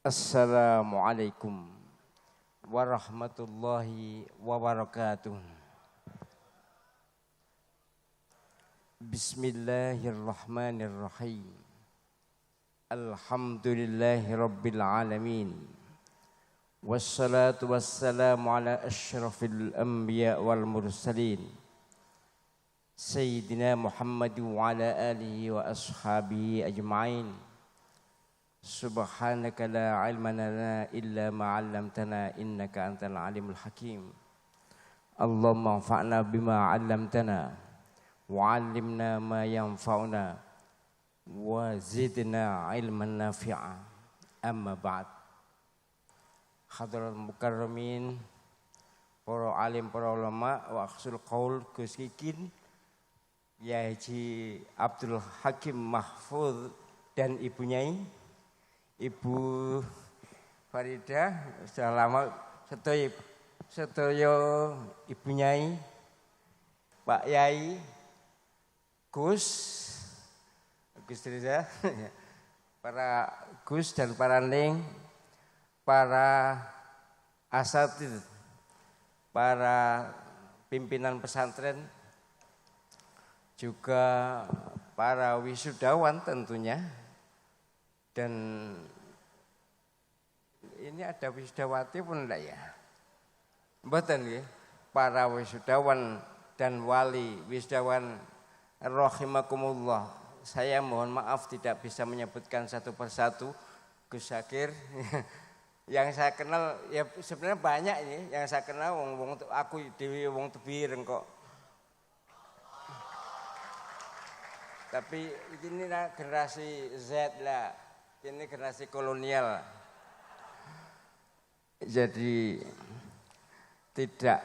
Assalamualaikum warahmatullahi wabarakatuh. Bismillahirrahmanirrahim. Alhamdulillahi rabbil alamin. Wassalatu wassalamu ala asyrafil anbiya wal mursalin. Sayyidina Muhammad wa ala alihi wa ashabihi ajma'in. Subhanaka la ilma lana illa ma 'allamtana innaka antal alimul hakim. Allahumma anfa'na bima 'allamtana wa 'allimna ma yanfa'una wa zidna ilman nafi'a. Amma ba'd. Hadratul mukarramin, para alim, para ulama, wa akhsul qaul Gus Kikin, Yai Haji Abdul Hakim Mahfuz dan Ibu Nyai Ibu Farida, sudah lama sedaya Ibu Nyai, Pak Yai, Gus Riza, para Gus dan para Ning, para asatidz, para pimpinan pesantren, juga para wisudawan tentunya. Dan ini ada wisudawati pun enggak ya? Mboten nggih. Para wisudawan dan wali wisudawan rahimakumullah. Saya mohon maaf tidak bisa menyebutkan satu persatu. Gus Syakir yang saya kenal ya sebenarnya banyak ini yang saya kenal wong aku dhewe wong tebireng kok. Tapi ini generasi Z lah. Ini generasi kolonial, jadi tidak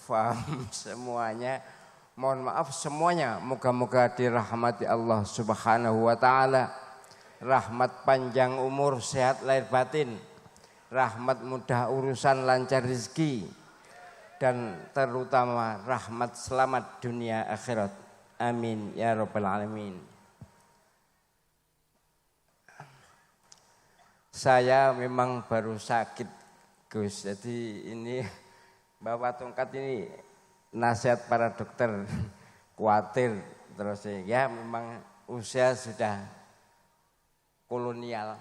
paham semuanya. Mohon maaf semuanya. Moga-moga dirahmati Allah Subhanahu wa Ta'ala. Rahmat panjang umur, sehat lahir batin, rahmat mudah urusan, lancar rezeki, dan terutama rahmat selamat dunia akhirat. Amin ya rabbal alamin. Saya memang baru sakit Gus, jadi ini bawa tongkat ini nasihat para dokter, khawatir terus ya memang usia sudah kolonial.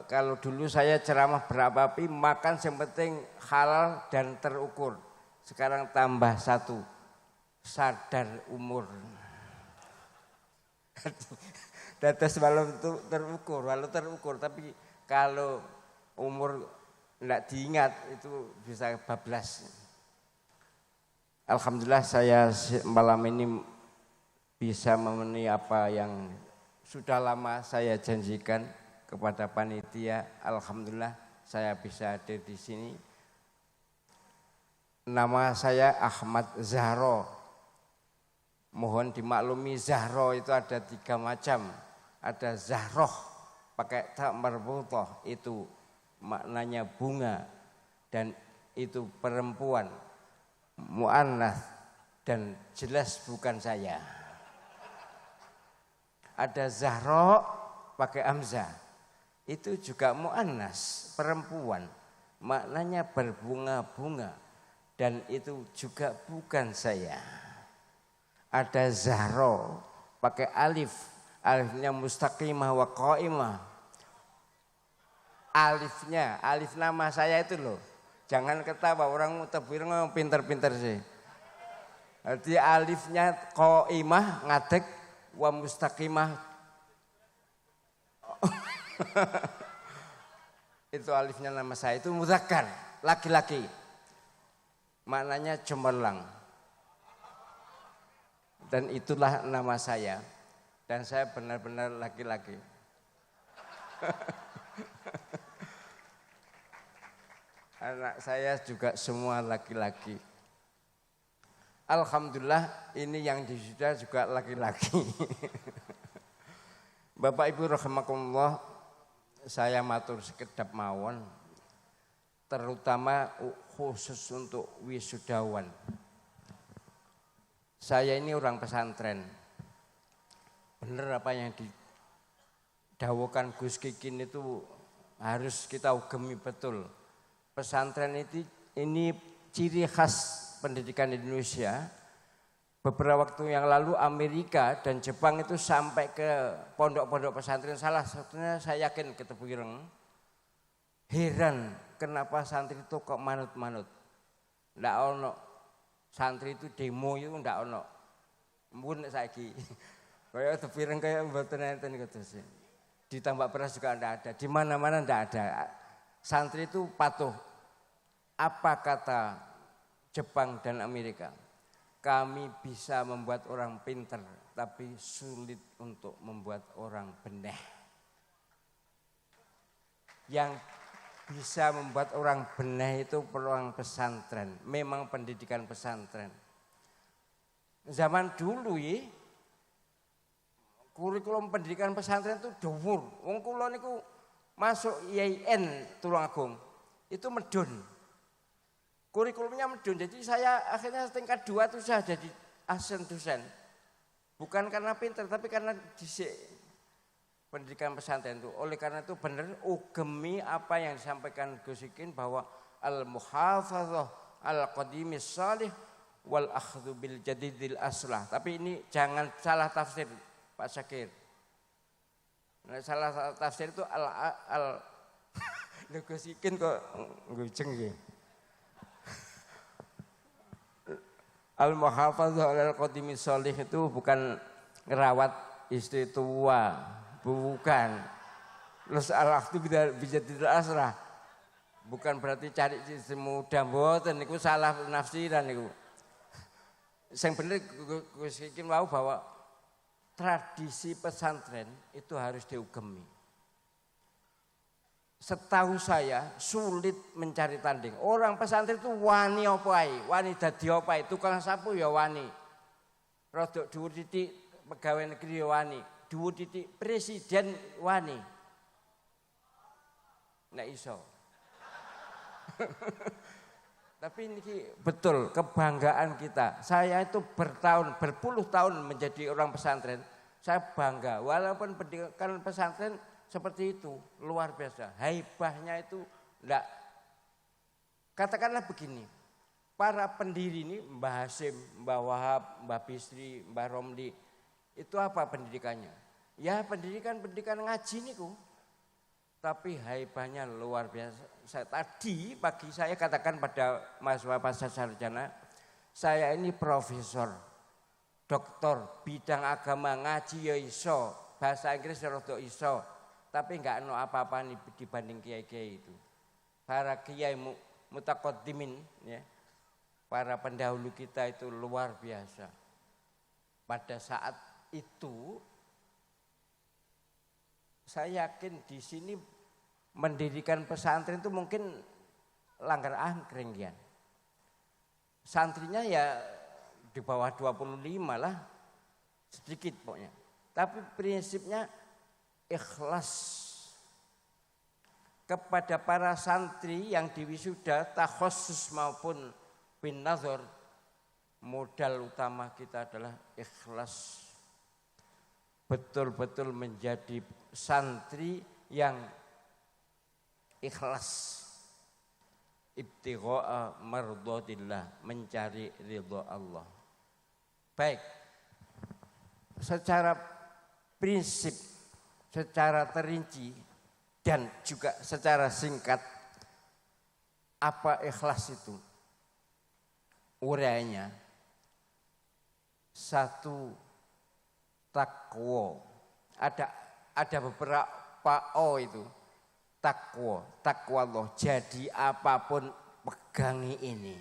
Kalau dulu saya ceramah berapi-api, makan yang penting halal dan terukur. Sekarang tambah satu, sadar umur. Datas walau terukur, tapi kalau umur tidak diingat itu bisa bablas. Alhamdulillah saya malam ini bisa memenuhi apa yang sudah lama saya janjikan kepada panitia. Alhamdulillah saya bisa hadir di sini. Nama saya Ahmad Zahro. Mohon dimaklumi Zahro itu ada 3 macam. Ada Zahroh pakai ta marbutah, itu maknanya bunga dan itu perempuan, muannats dan jelas bukan saya. Ada Zahro pakai hamzah, itu juga muannats, perempuan, maknanya berbunga-bunga dan itu juga bukan saya. Ada Zahro pakai alif, alifnya mustaqimah wa qaimah. Alif nama saya itu loh. Jangan ketawa orang mutabir ngomong pinter-pinter sih. Jadi alifnya qaimah ngadeg wa mustaqimah. Itu alifnya nama saya, itu muzakkar, laki-laki. Maknanya cemerlang. Dan itulah nama saya. Dan saya benar-benar laki-laki. Anak saya juga semua laki-laki. Alhamdulillah ini yang disudah juga laki-laki. Bapak Ibu rahimakumullah, saya matur sekedap mawon. Terutama khusus untuk wisudawan. Saya ini orang pesantren. Benar apa yang dawuhkan Gus Kikin itu harus kita ugemi betul. Pesantren ini ciri khas pendidikan Indonesia. Beberapa waktu yang lalu Amerika dan Jepang itu sampai ke pondok-pondok pesantren. Salah satunya saya yakin ketemu ireng. Heran kenapa santri itu kok manut-manut. Ndak ono santri itu demo itu ndak ono. Mun saiki. Kaya tepireng kaya mboten enten terus. Ditambah beras juga ndak ada. Di mana-mana ndak ada. Santri itu patuh. Apa kata Jepang dan Amerika? Kami bisa membuat orang pintar, tapi sulit untuk membuat orang benih. Yang bisa membuat orang benih itu peluang pesantren, memang pendidikan pesantren. Zaman dulu kurikulum pendidikan pesantren itu dhuwur. Wong kula niku masuk IAIN Tulungagung itu medun. Kurikulumnya medun, jadi saya akhirnya tingkat 2 itu sudah jadi asisten dosen. Bukan karena pintar, tapi karena disik pendidikan pesantren itu. Oleh karena itu benar ugemi apa yang disampaikan Gus Ikin bahwa al-muhafadzah al-qadimis salih wal akhdhu bil jadidil aslah. Tapi ini jangan salah tafsir Pak Syakir. Nah, salah tafsir itu Gus Ikin kok ngujeng nggih. Al-muhafadzah al-qadimis salih itu bukan ngerawat istri tua, bukan. Terus al-akhdhu bijadidil aslah. Bukan berarti cari istri muda, mboten niku salah nafsiran niku. Sing bener Gus Ikin mau bahwa tradisi pesantren itu harus diugemi. Setahu saya sulit mencari tanding. Orang pesantren itu wani apa ae, wani dadi apa ae, tukang sapu ya wani. Rodok dhuwur titik pegawai negeri ya wani, dhuwur titik presiden wani. Nek iso. Tapi ini betul kebanggaan kita. Saya itu berpuluh tahun menjadi orang pesantren. Saya bangga walaupun pendidikan pesantren seperti itu luar biasa. Haibahnya itu enggak. Katakanlah begini. Para pendiri ini Mbah Hasim, Mbah Wahab, Mbah Bisri, Mbah Romli itu apa pendidikannya? Ya pendidikan ngaji niku. Tapi haibahnya luar biasa. Tadi pagi saya katakan pada mahasiswa pasca sarjana, saya ini profesor, doktor, bidang agama ngaji ya iso, bahasa Inggris ya rada iso, tapi enggak ono apa-apa dibanding kiai-kiai itu. Para kiai mutaqaddimin ya, para pendahulu kita itu luar biasa. Pada saat itu saya yakin di sini mendirikan pesantren itu mungkin langgar angkring ya. Santrinya ya di bawah 25 lah, sedikit pokoknya. Tapi prinsipnya ikhlas kepada para santri yang diwisuda takhusus maupun bin nazar. Modal utama kita adalah ikhlas. Betul-betul menjadi santri yang ikhlas. Ibtigha'a mardhatillah, mencari ridha Allah. Baik. Secara prinsip, secara terinci dan juga secara singkat apa ikhlas itu? Urainya satu takwa. Ada beberapa O itu. Takwa Allah. Jadi apapun pegangi ini.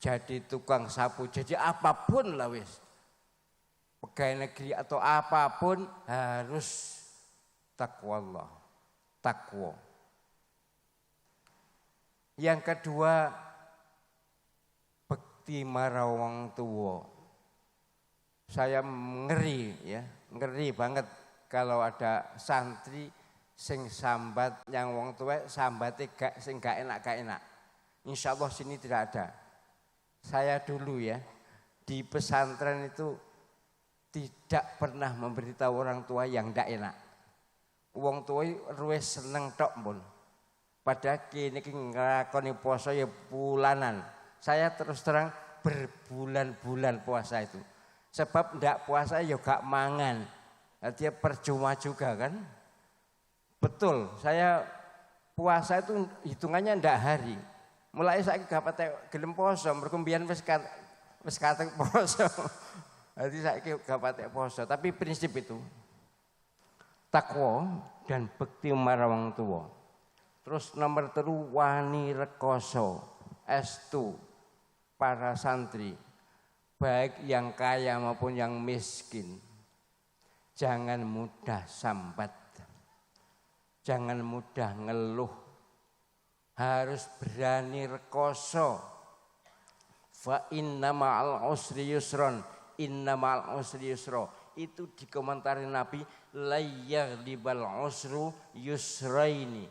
Jadi tukang sapu, jadi apapun lah wis. Pegawai negeri atau apapun harus takwa Allah. Takwa. Yang kedua, bekti marang wong tuwa. Saya ngeri ya, ngeri banget kalau ada santri sing sambat yang wong tua sambate sing gak enak. Insyaallah sini tidak ada. Saya dulu ya di pesantren itu tidak pernah memberitahu orang tua yang ndak enak. Wong tua luwih seneng tok pun. Padahal kini nglakoni puasa ya bulanan. Saya terus terang berbulan-bulan puasa itu. Sebab ndak puasa ya gak mangan. Artinya percuma juga kan. Betul, saya puasa itu hitungannya ndak hari. Mulai saya gak patek gelem poso, mergo mbiyen wis kate poso. Jadi saya gak patek poso, tapi prinsip itu takwa dan bekti marang wong tuwa. Terus nomor 3 wani rekoso, estu para santri, baik yang kaya maupun yang miskin. Jangan mudah sambat, jangan mudah ngeluh, harus berani rekoso. Fa inna ma'al usri yusron, inna ma'al usri yusro. Itu dikomentari Nabi, layyaghlibal usru yusraini.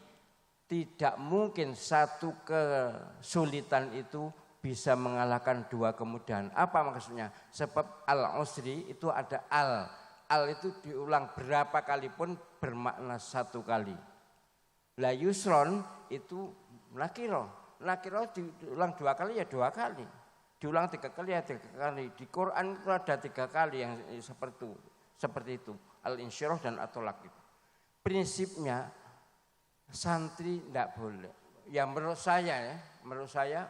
Tidak mungkin satu kesulitan itu bisa mengalahkan 2 kemudahan. Apa maksudnya? Sebab al-usri itu ada al. Al itu diulang berapa kali pun bermakna 1 kali. La yusron itu nakiro. Nakiro diulang 2 kali ya 2 kali. Diulang 3 kali ya 3 kali. Di Quran itu ada 3 kali yang seperti itu. Al-insyirah dan at-tolak itu. Prinsipnya santri tidak boleh. Ya menurut saya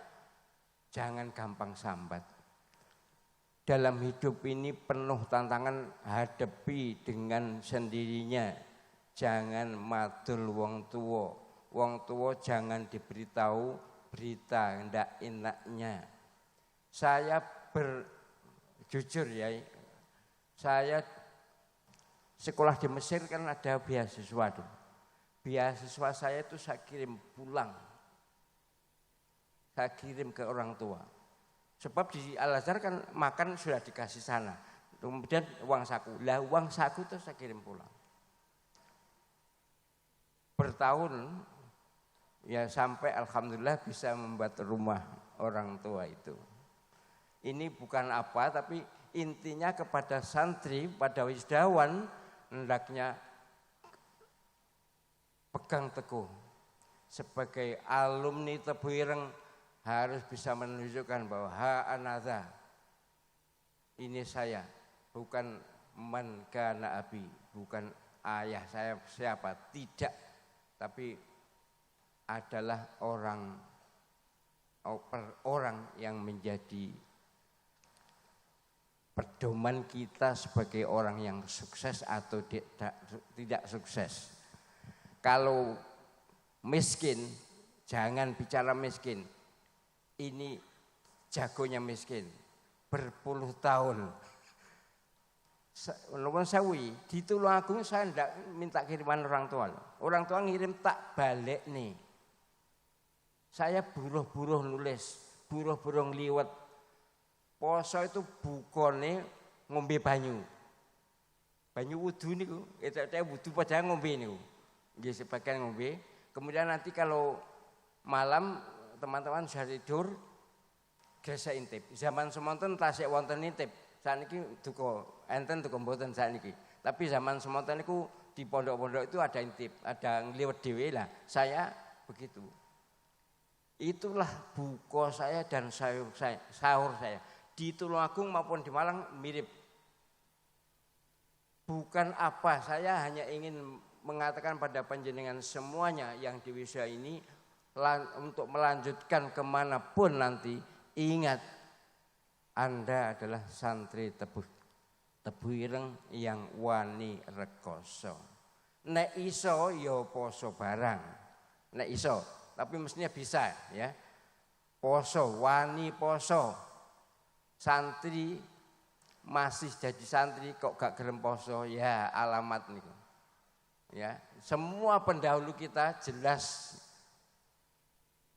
jangan gampang sambat. Dalam hidup ini penuh tantangan, hadapi dengan sendirinya. Jangan madul wong tua. Wong tua jangan diberitahu berita ndak enaknya. Saya jujur ya, saya sekolah di Mesir kan ada beasiswa tuh. Beasiswa saya itu saya kirim pulang. Saya kirim ke orang tua. Sebab di Al-Azhar kan makan sudah dikasih sana. Kemudian uang saku. Lah uang saku itu saya kirim pulang. Bertahun ya sampai alhamdulillah bisa membuat rumah orang tua itu. Ini bukan apa, tapi intinya kepada santri, pada wisdawan, hendaknya pegang teguh. Sebagai alumni Tebu Ireng harus bisa menunjukkan bahwa anadha, ini saya, bukan man kana abi, bukan ayah saya siapa, tidak, tapi adalah orang yang menjadi pedoman kita sebagai orang yang sukses atau tidak sukses. Kalau miskin, jangan bicara miskin. Ini jagonya miskin, berpuluh tahun. Nuwun sewu, di Tulungagung saya tidak minta kiriman orang tua. Orang tua ngirim tak balik nih. Saya buruh-buruh nulis, buruh-buruh liwet. Poso itu bukone ngombe banyu. Banyu wudu niku, eta wudu padahal ngombe niku. Nggih sebagian ngombe. Kemudian nanti kalau malam teman-teman sudah tidur gesek intip. Zaman semonten tasik wonten intip. Saniki duka enten duka mboten saniki. Tapi zaman semonten niku di pondok-pondok itu ada intip, ada ngliwet dhewe lah. Saya begitu. Itulah buka saya dan sahur saya. Di Tulungagung maupun di Malang mirip. Bukan apa, saya hanya ingin mengatakan pada panjenengan semuanya yang di wisuda ini untuk melanjutkan kemanapun nanti, ingat Anda adalah santri Tebu Ireng yang wani rekoso. Nek iso ya poso barang. Nek iso, tapi mestinya bisa ya. Poso, wani poso. Santri masih jadi santri kok gak gelem poso, ya alamat niku. Ya, semua pendahulu kita jelas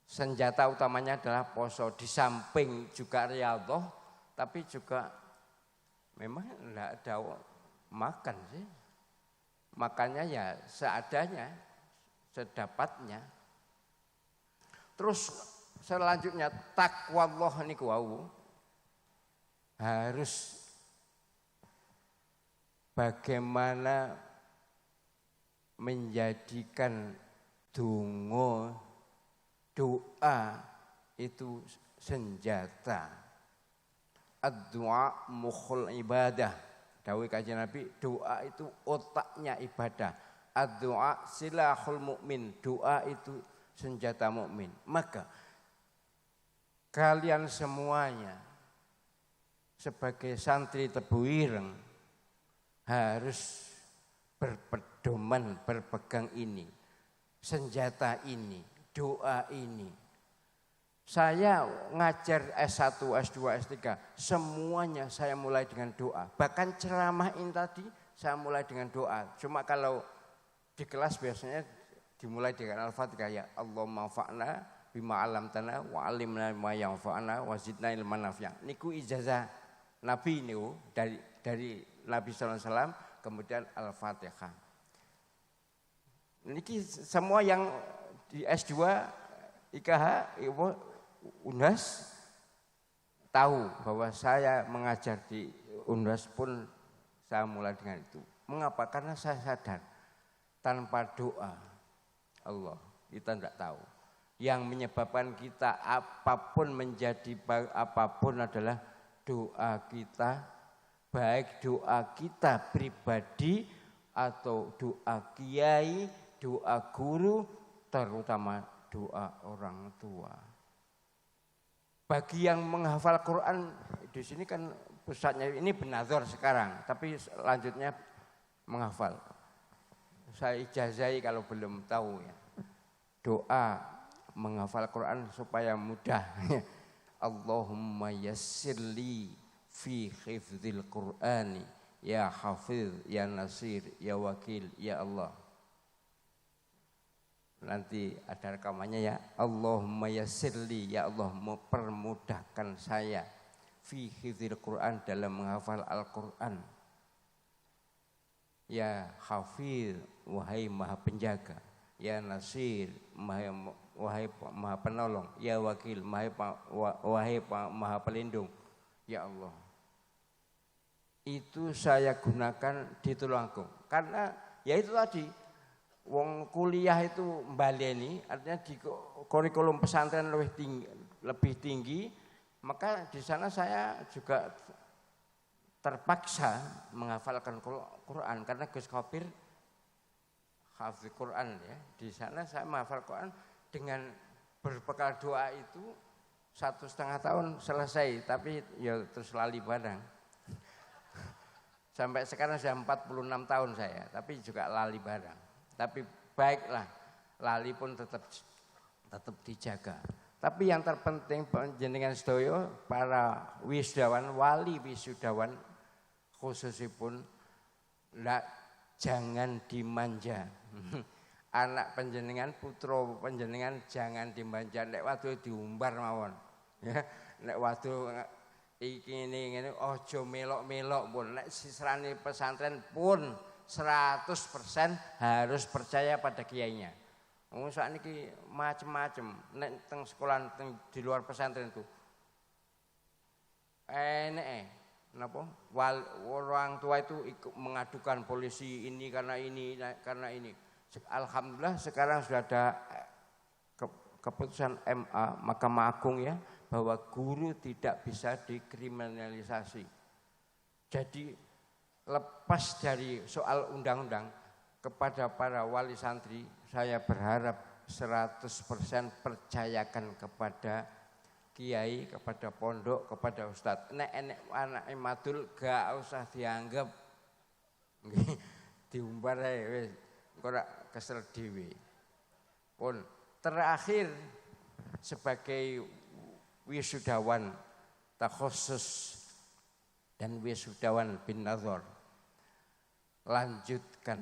senjata utamanya adalah poso, di samping juga riyadhah, tapi juga memang enggak ada makan sih. Makannya ya seadanya, sedapatnya. Terus selanjutnya takwallah niku wau harus bagaimana menjadikan doa itu senjata. Ad-du'a mukhul ibadah. Dawuh Kanjeng Nabi, doa itu otaknya ibadah. Ad-du'a silahul mukmin. Doa itu senjata mukmin. Maka kalian semuanya sebagai santri Tebu Ireng harus berpedoman, berpegang ini. Senjata ini, doa ini. Saya ngajar S1, S2, S3, semuanya saya mulai dengan doa. Bahkan ceramah ini tadi saya mulai dengan doa. Cuma kalau di kelas biasanya dimulai dengan Al-Fatihah, ya Allahumma fa'na bima 'allamtana wa 'allimna ma yanfa'una wa zidna ilman nafi'a. Niku ijazah Nabi niku dari Nabi sallallahu alaihi wasallam, kemudian Al-Fatihah. Niki semua yang di S2, IKH, UNAS tahu bahwa saya mengajar di UNAS pun saya mulai dengan itu. Mengapa? Karena saya sadar tanpa doa Allah kita tidak tahu. Yang menyebabkan kita apapun menjadi apapun adalah doa kita, baik doa kita pribadi atau doa kiai, doa guru, terutama doa orang tua. Bagi yang menghafal Quran di sini kan pusatnya ini benazor sekarang, tapi lanjutnya menghafal. Saya ijazahi kalau belum tahu ya. Doa menghafal Quran supaya mudah. Allahumma yassirli fi hifdzil Qur'ani ya hafiz ya nasir ya wakil ya Allah. Nanti ada rekamannya ya. Allahumma yassirli, ya Allah mempermudahkan saya fi hifdzil Qur'an, dalam menghafal Al-Qur'an. Ya hafiz, wahai maha penjaga. Ya nasir, wahai maha penolong. Ya wakil, wahai maha pelindung. Ya Allah. Itu saya gunakan di Tulungagung. Karena ya itu tadi, wong kuliah itu mbaleni, artinya di kurikulum pesantren lebih tinggi, maka di sana saya juga terpaksa menghafalkan Quran karena Gus Khobir hafiz Quran ya. Di sana saya menghafal Quran dengan berbekal doa itu 1,5 tahun selesai, tapi ya terus lali barang. Sampai sekarang sudah 46 tahun saya, tapi juga lali barang. Tapi baiklah, lali pun tetap dijaga. Tapi yang terpenting panjenengan sedaya para wisudawan, wali wisudawan khususipun jangan dimanja. Anak panjenengan, putra panjenengan jangan dimanja, nek wadu diumbar mawon. Ya, nek wadu iki ngene aja melok-melok pun, nek sisrani pesantren pun 100% harus percaya pada kiainya. Wong sakniki macem-macem nek teng sekolah di luar pesantren itu. Napa? Orang tua itu mengadukan polisi ini karena ini. Alhamdulillah sekarang sudah ada keputusan MA Mahkamah Agung ya, bahwa guru tidak bisa dikriminalisasi. Jadi lepas dari soal undang-undang, kepada para wali santri saya berharap 100% percayakan kepada kiai, kepada pondok, kepada ustadz. Nek anak madul gak usah dianggap diumbar ae wis ora kesel dhewe. Pun terakhir sebagai wisudawan takhusus dan wisudawan bin nazar, lanjutkan,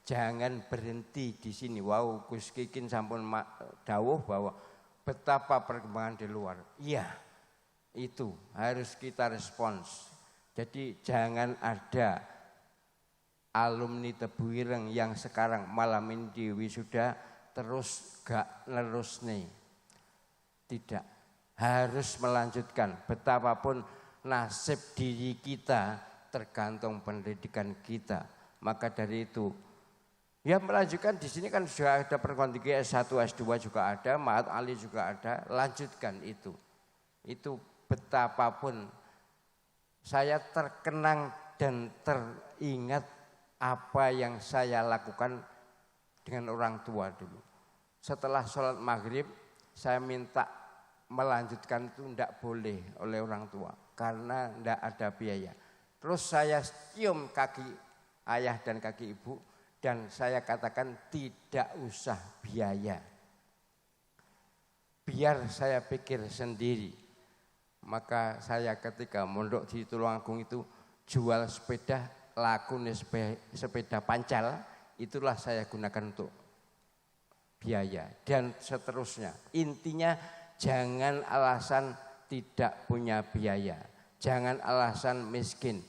jangan berhenti di sini. Wow, Gus Kikin sampun dawuh bahwa betapa perkembangan di luar. Iya, itu harus kita respons. Jadi jangan ada alumni Tebu Ireng yang sekarang malam ini di wisuda terus gak nerus nih. Tidak, harus melanjutkan. Betapapun nasib diri kita tergantung pendidikan kita. Maka dari itu, ya melanjutkan di sini kan sudah ada perguruan tinggi S1, S2 juga ada, Ma'had Ali juga ada, lanjutkan itu. Itu betapapun saya terkenang dan teringat apa yang saya lakukan dengan orang tua dulu. Setelah sholat maghrib, saya minta melanjutkan itu tidak boleh oleh orang tua karena tidak ada biaya. Terus saya cium kaki ayah dan kaki ibu dan saya katakan tidak usah biaya. Biar saya pikir sendiri. Maka saya ketika mondok di Tulungagung itu jual sepeda, laku sepeda pancal, itulah saya gunakan untuk biaya dan seterusnya. Intinya jangan alasan tidak punya biaya, jangan alasan miskin.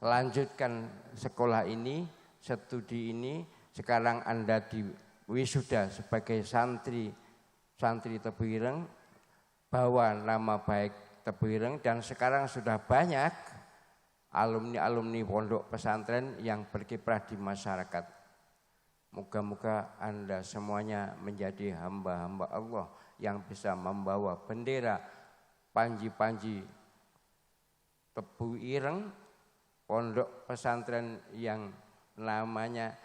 Lanjutkan sekolah ini, studi ini, sekarang Anda di wisuda sebagai santri Tebu Ireng, bawa nama baik Tebu Ireng dan sekarang sudah banyak alumni-alumni pondok pesantren yang berkiprah di masyarakat. Moga-moga Anda semuanya menjadi hamba-hamba Allah yang bisa membawa bendera panji-panji Tebu Ireng, pondok pesantren yang namanya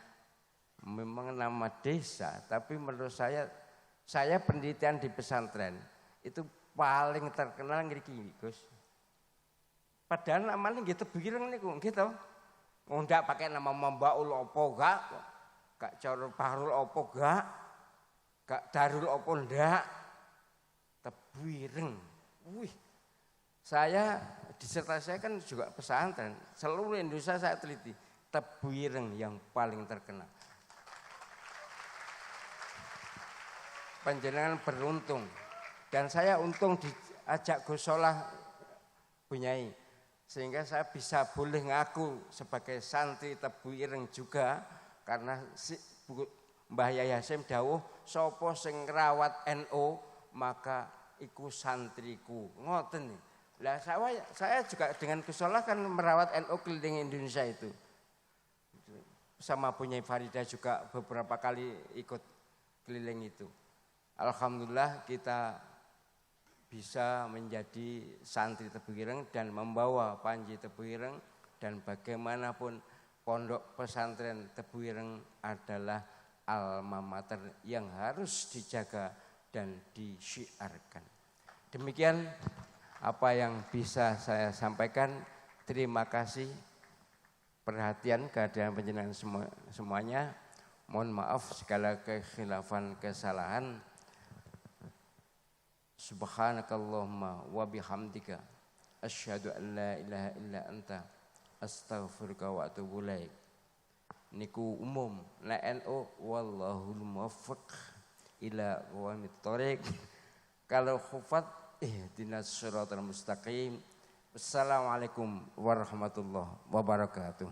memang nama desa, tapi menurut saya penelitian di pesantren itu paling terkenal ngriki Gus. Padahal namanya gitu Tebu Ireng niku gitu. Ndak pakai nama Mambaul opo gak Carul Bahrul opo gak Darul opo ndak. Tebu Ireng. Wih. Saya disertasi saya kan juga pesantren. Seluruh Indonesia saya teliti. Tebu Ireng yang paling terkenal. Panjenengan beruntung. Dan saya untung diajak Gus Solah Bunyai sehingga saya bisa boleh ngaku sebagai santri Tebu Ireng juga karena Mbah Yai Hasyim dawuh sapa sing ngrawat NU maka iku santriku. Ngoten nih. Lah saya juga dengan Gus Solah kan merawat NU keliling Indonesia itu. Sama Bunyai Farida juga beberapa kali ikut keliling itu. Alhamdulillah kita bisa menjadi santri Tebu Ireng dan membawa panji Tebu Ireng dan bagaimanapun pondok pesantren Tebu Ireng adalah alma mater yang harus dijaga dan disyiarkan. Demikian apa yang bisa saya sampaikan. Terima kasih perhatian kehadiran panjenengan semuanya. Mohon maaf segala kekhilafan kesalahan. Subhanakallahumma wa bihamdika asyhadu an la ilaha illa anta astaghfiruka wa atubu ilaik. Niku umum la NU wallahul muwaffiq ila aqwamit thoriq. Kalau khufat ihdinas siratal mustaqim. Wassalamualaikum warahmatullahi wabarakatuh.